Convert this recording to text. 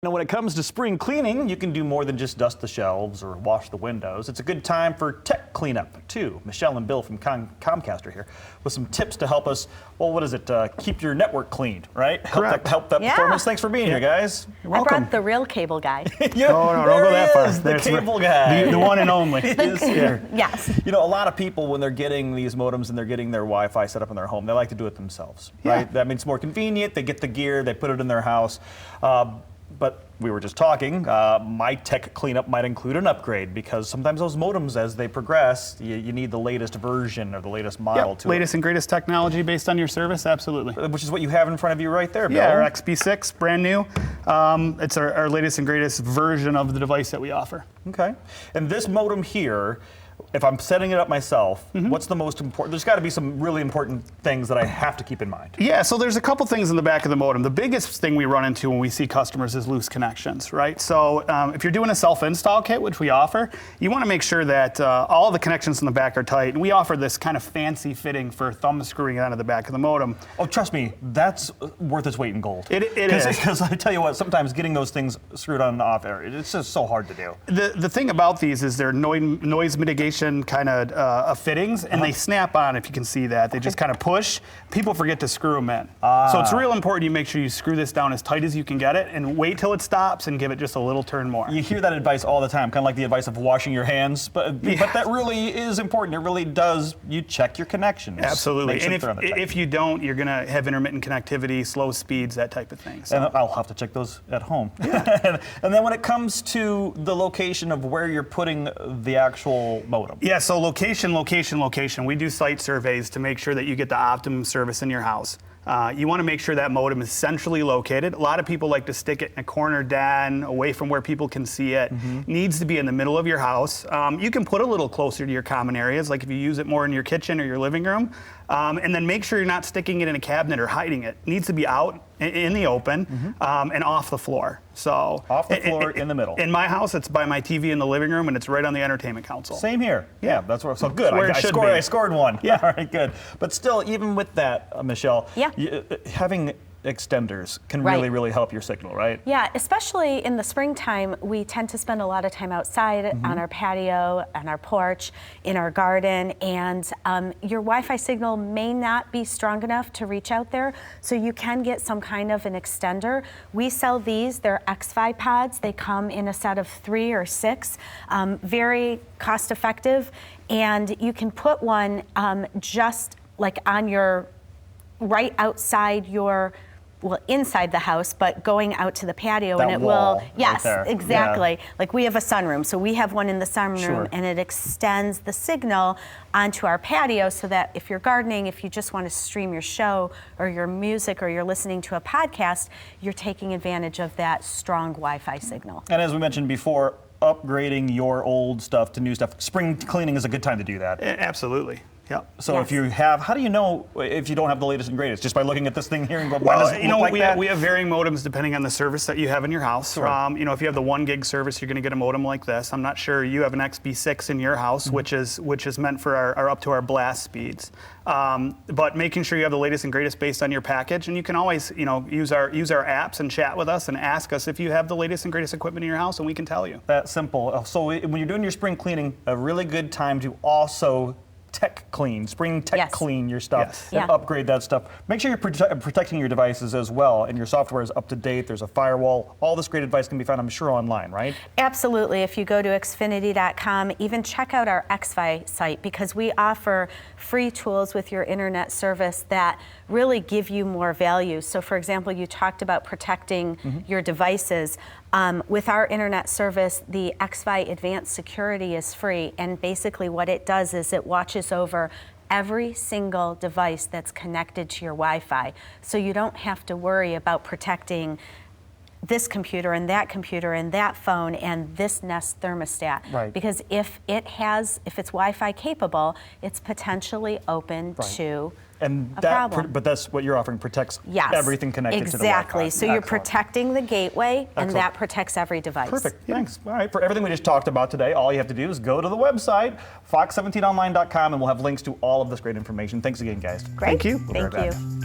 Now, when it comes to spring cleaning, you can do more than just dust the shelves or wash the windows. It's a good time for tech cleanup, too. Michelle and Bill from Comcast are here with some tips to help us, well, what is it, keep your network clean, right? Correct. Help that performance. Thanks for being here, guys. You're welcome. I brought the real cable guy. Yeah, No, don't go that far. the There's cable guy. The one and only. Is here. Yes. You know, a lot of people, when they're getting these modems and they're getting their Wi-Fi set up in their home, they like to do it themselves, right? Yeah. That means it's more convenient. They get the gear, they put it in their house. But we were just talking, my tech cleanup might include an upgrade because sometimes those modems, as they progress, you need the latest version or the latest model to Latest and greatest technology based on your service, absolutely. it. Which is what you have in front of you right there, Bill. Yeah, our XB6, brand new. It's our latest and greatest version of the device that we offer. Okay. And this modem here, if I'm setting it up myself, what's the most important? There's got to be some really important things that I have to keep in mind. Yeah, so there's a couple things in the back of the modem. The biggest thing we run into when we see customers is loose connections, right? So if you're doing a self-install kit, which we offer, you want to make sure that all the connections in the back are tight. And we offer this kind of fancy fitting for thumb screwing onto the back of the modem. Oh, trust me, that's worth its weight in gold. It is. Because I tell you what, sometimes getting those things screwed on and off, it's just so hard to do. The thing about these is they're noise mitigation kind of fittings, and they snap on, if you can see that. They just kind of push. People forget to screw them in. So it's real important you make sure you screw this down as tight as you can get it and wait till it stops and give it just a little turn more. You hear that advice all the time, kind of like the advice of washing your hands, but that really is important. It really does. You check your connections. Absolutely. Make sure And they're on the tight. if you don't, you're going to have intermittent connectivity, slow speeds, that type of thing. So. And I'll have to check those at home. and then when it comes to the location of where you're putting the actual modem. Yeah, so location. We do site surveys to make sure that you get the optimum service in your house. You want to make sure that modem is centrally located. A lot of people like to stick it in a corner den, away from where people can see it. Needs to be in the middle of your house. You can put a little closer to your common areas, like if you use it more in your kitchen or your living room. And then make sure you're not sticking it in a cabinet or hiding it. It needs to be out in the open and off the floor. So Off the floor, in the middle. In my house, it's by my TV in the living room, and it's right on the entertainment console. Same here. Yeah, that's where. So good. Where it should be. I scored one. Yeah. All right, good. But still, even with that, Michelle, Yeah. Having extenders can Right. really help your signal, right? Yeah, especially in the springtime, we tend to spend a lot of time outside on our patio, on our porch, in our garden, and your Wi-Fi signal may not be strong enough to reach out there, so you can get some kind of an extender. We sell these, they're X-Fi pods. They come in a set of 3 or 6, very cost effective, and you can put one just like on your, right outside your, well, inside the house, but going out to the patio, That and it wall will, right yes, there. exactly. Like we have a sunroom, so we have one in the sunroom, Sure. and it extends the signal onto our patio so that if you're gardening, if you just want to stream your show or your music or you're listening to a podcast, you're taking advantage of that strong Wi-Fi signal. And as we mentioned before, upgrading your old stuff to new stuff. Spring cleaning is a good time to do that. Absolutely. Yep. So Yes. if you have, how do you know if you don't have the latest and greatest? Just by looking at this thing here and going, Well, does it look like that? we have varying modems depending on the service that you have in your house. Sure. If you have the 1 gig service, you're going to get a modem like this. I'm not sure you have an XB6 in your house, which is meant for our up to our blast speeds. But making sure you have the latest and greatest based on your package, and you can always use our apps and chat with us and ask us if you have the latest and greatest equipment in your house, and we can tell you. That simple. So when you're doing your spring cleaning, a really good time to also spring tech Yes. clean your stuff Yes. and Yeah. upgrade that stuff. Make sure you're protecting your devices as well, and your software is up to date. There's a firewall. All this great advice can be found, I'm sure, online, right? Absolutely. If you go to Xfinity.com, even check out our X-Fi site, because we offer free tools with your internet service that really give you more value. So for example, you talked about protecting your devices. With our internet service, the X-Fi Advanced Security is free, and basically what it does is it watches over every single device that's connected to your Wi-Fi. So you don't have to worry about protecting this computer and that phone and this Nest thermostat. Right. Because if it's Wi-Fi capable, it's potentially open to And a that, problem. but that's what you're offering, protects Yes, everything connected to the Wi-Fi. exactly. So you're Excellent. protecting the gateway, and Excellent. that protects every device. Perfect. Thanks. All right. For everything we just talked about today, all you have to do is go to the website, fox17online.com, and we'll have links to all of this great information. Thanks again, guys. Great. Thank you. We'll be right Thank back. you.